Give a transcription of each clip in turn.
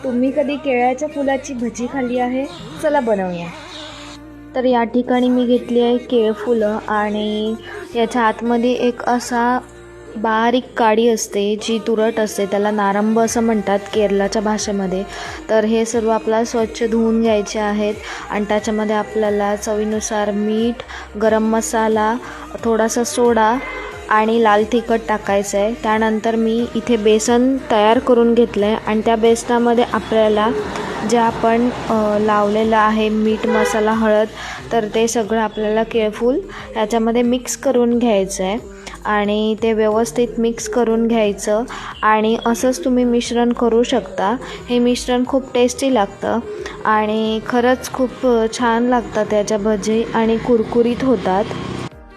तुम्ही कधी केळ्याच्या फुलाची भजी खाल्ली आहे? चला बनवूया. तर या ठिकाणी मी घेतली आहे केळफुलं आणि याच्या आतमध्ये एक असा बारीक काडी असते जी तुरट असते, त्याला नारंब असं म्हणतात केरलाच्या भाषेमध्ये. तर हे सर्व आपल्याला स्वच्छ धुवून घ्यायचे आहेत आणि त्याच्यामध्ये आपल्याला चवीनुसार मीठ, गरम मसाला, थोडासा सोडा आणि लाल तिखट टाकायचं आहे. त्यानंतर मी इथे बेसन तयार करून घेतलं आहे आणि त्या बेसनामध्ये आपल्याला जे आपण लावलेलं आहे मीठ, मसाला, हळद, तर ते सगळं आपल्याला केळफूल ह्याच्यामध्ये मिक्स करून घ्यायचं आहे आणि ते व्यवस्थित मिक्स करून घ्यायचं आणि असंच तुम्ही मिश्रण करू शकता. हे मिश्रण खूप टेस्टी लागतं आणि खरंच खूप छान लागतात त्याच्या भजी आणि कुरकुरीत होतात.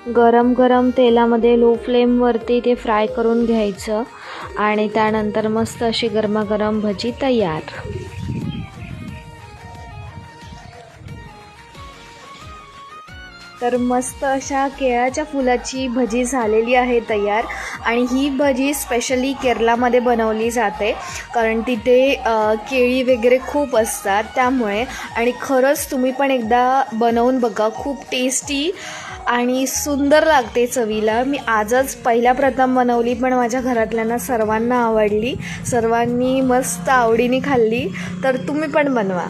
गरम गरम तेलामध्ये लो फ्लेमवरती ते फ्राय करून घ्यायचं आणि त्यानंतर मस्त अशी गरमागरम भजी तयार. तर मस्त अशा केळ्याच्या फुलाची भजी झालेली आहे तयार. आणि ही भजी स्पेशली केरलामध्ये बनवली जाते कारण तिथे केळी वगैरे खूप असतात त्यामुळे. आणि खरंच तुम्ही पण एकदा बनवून बघा, खूप टेस्टी आणि सुंदर लागते चवीला. मी आजच पहिल्या प्रथम बनवली पण माझ्या घरातल्यांना सर्वांना आवडली, सर्वांनी मस्त आवडीने खाल्ली. तर तुम्ही पण बनवा.